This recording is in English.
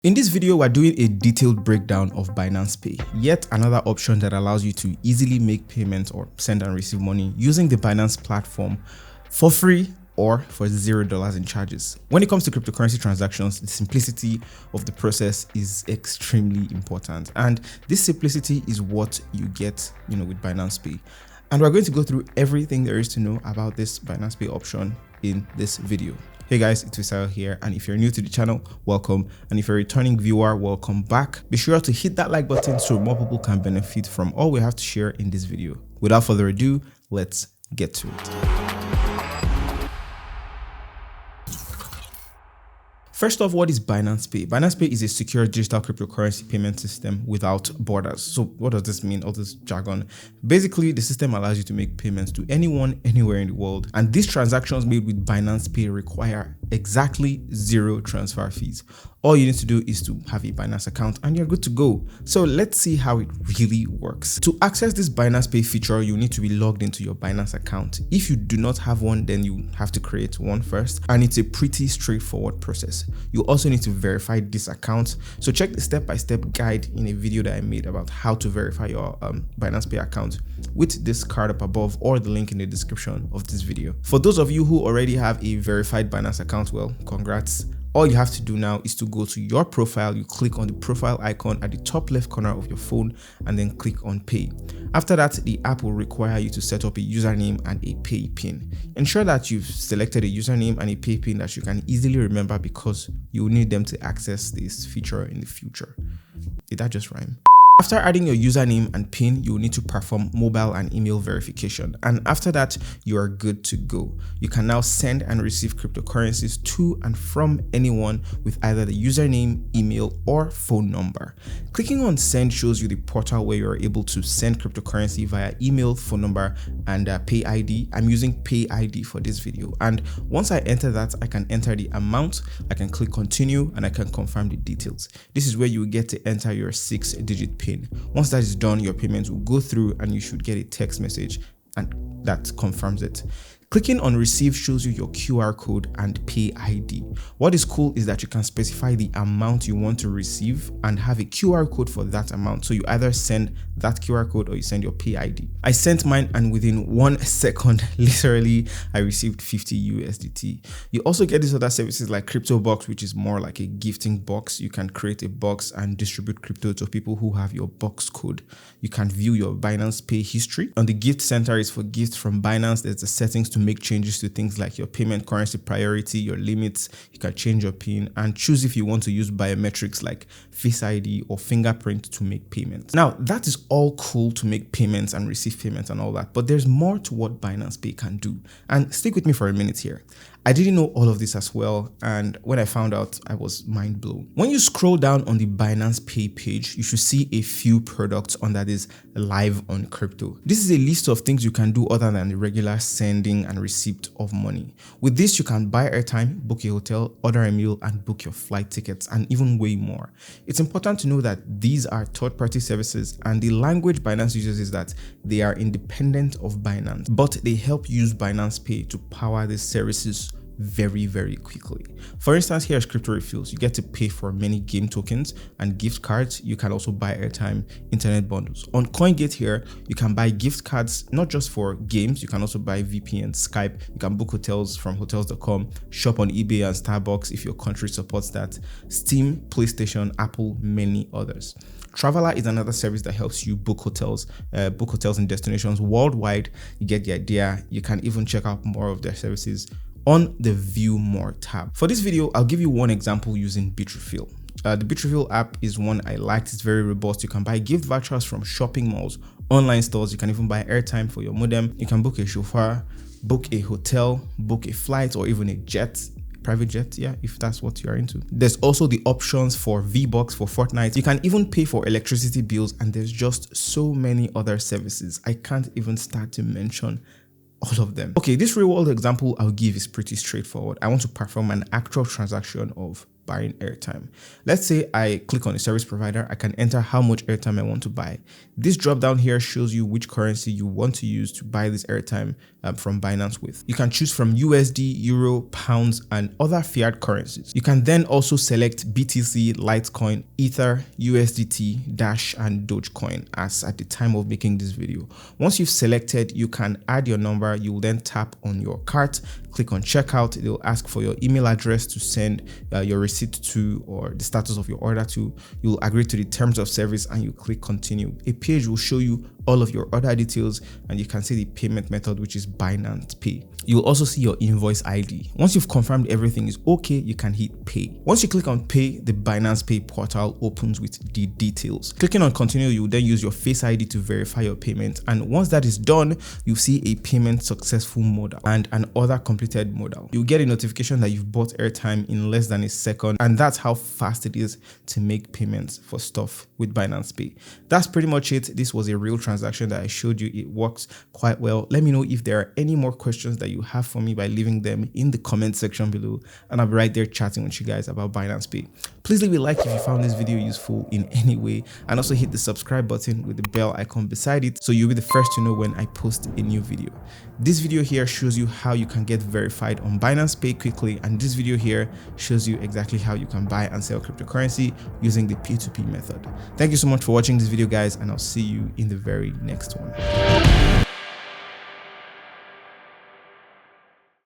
In this video, we're doing a detailed breakdown of Binance Pay, yet another option that allows you to easily make payments or send and receive money using the Binance platform for free or for $0 in charges. When it comes to cryptocurrency transactions, the simplicity of the process is extremely important, and this simplicity is what you get, with Binance Pay. And we're going to go through everything there is to know about this Binance Pay option in this video. Hey guys, it's Fisayo here, and if you're new to the channel, welcome, and if you're a returning viewer, welcome back. Be sure to hit that like button so more people can benefit from all we have to share in this video. Without further ado, let's get to it. First off, what is Binance Pay? Binance Pay is a secure digital cryptocurrency payment system without borders. So what does this mean, all this jargon? Basically, the system allows you to make payments to anyone, anywhere in the world. And these transactions made with Binance Pay require exactly zero transfer fees. All you need to do is to have a Binance account and you're good to go. So let's see how it really works. To access this Binance Pay feature, you need to be logged into your Binance account. If you do not have one, then you have to create one first. And it's a pretty straightforward process. You also need to verify this account. So check the step-by-step guide in a video that I made about how to verify your Binance Pay account with this card up above or the link in the description of this video. For those of you who already have a verified Binance account, well, congrats. All you have to do now is to go to your profile. You click on the profile icon at the top left corner of your phone and then click on Pay. After that, the app will require you to set up a username and a pay pin. Ensure that you've selected a username and a pay pin that you can easily remember because you will need them to access this feature in the future. Did that just rhyme? After adding your username and PIN, you will need to perform mobile and email verification. And after that, you are good to go. You can now send and receive cryptocurrencies to and from anyone with either the username, email, or phone number. Clicking on send shows you the portal where you are able to send cryptocurrency via email, phone number, and Pay ID. I'm using Pay ID for this video. And once I enter that, I can enter the amount, I can click continue, and I can confirm the details. This is where you will get to enter your 6-digit PIN. Once that is done, your payment will go through and you should get a text message and that confirms it. Clicking on receive shows you your QR code and Pay ID. What is cool is that you can specify the amount you want to receive and have a QR code for that amount. So you either send that QR code or you send your Pay ID. I sent mine and within 1 second, literally, I received 50 USDT. You also get these other services like Crypto Box, which is more like a gifting box. You can create a box and distribute crypto to people who have your box code. You can view your Binance Pay history. On the gift center is for gifts from Binance. There's the settings to make changes to things like your payment currency priority, your limits. You can change your PIN and choose if you want to use biometrics like Face ID or fingerprint to make payments. Now, that is all cool to make payments and receive payments and all that, but there's more to what Binance Pay can do. And stick with me for a minute here. I didn't know all of this as well, and when I found out, I was mind blown. When you scroll down on the Binance Pay page, you should see a few products under this live on crypto. This is a list of things you can do other than the regular sending and receipt of money. With this, you can buy airtime, book a hotel, order a meal, and book your flight tickets, and even way more. It's important to know that these are third-party services, and the language Binance uses is that they are independent of Binance, but they help use Binance Pay to power these services very, very quickly. For instance, here's crypto refills. You get to pay for many game tokens and gift cards. You can also buy airtime, internet bundles. On CoinGate here, you can buy gift cards, not just for games. You can also buy VPN, Skype. You can book hotels from hotels.com, shop on eBay and Starbucks if your country supports that, Steam, PlayStation, Apple, many others. Traveler is another service that helps you book hotels and destinations worldwide. You get the idea. You can even check out more of their services on the View More tab. For this video, I'll give you one example using Bitrefill. The Bitrefill app is one I liked. It's very robust. You can buy gift vouchers from shopping malls, online stores. You can even buy airtime for your modem. You can book a chauffeur, book a hotel, book a flight, or even a jet. Private jet, yeah, if that's what you're into. There's also the options for V-Bucks for Fortnite. You can even pay for electricity bills, and there's just so many other services. I can't even start to mention all of them. Okay, this real world example I'll give is pretty straightforward. I want to perform an actual transaction of buying airtime. Let's say I click on a service provider, I can enter how much airtime I want to buy. This drop down here shows you which currency you want to use to buy this airtime from Binance with. You can choose from USD, Euro, Pounds, and other fiat currencies. You can then also select BTC, Litecoin, Ether, USDT, Dash, and Dogecoin as at the time of making this video. Once you've selected, you can add your number. You will then tap on your cart, click on checkout. They'll ask for your email address to send your receipt to, or the status of your order to. You'll agree to the terms of service and you click continue. A page will show you all of your order details and you can see the payment method, which is Binance Pay. You'll also see your invoice ID. Once you've confirmed everything is okay, you can hit pay. Once you click on pay, the Binance Pay portal opens with the details. Clicking on continue, you will then use your Face ID to verify your payment. And once that is done, you'll see a payment successful modal and an order completed modal. You'll get a notification that you've bought airtime in less than a second. And that's how fast it is to make payments for stuff with Binance Pay. That's pretty much it. This was a real transaction that I showed you. It works quite well. Let me know if there are any more questions that you have for me by leaving them in the comment section below, and I'll be right there chatting with you guys about Binance Pay. Please leave a like if you found this video useful in any way, and also hit the subscribe button with the bell icon beside it so you'll be the first to know when I post a new video. This video here shows you how you can get verified on Binance Pay quickly, and this video here shows you exactly how you can buy and sell cryptocurrency using the P2P method. Thank you so much for watching this video, guys, and I'll see you in the very next one.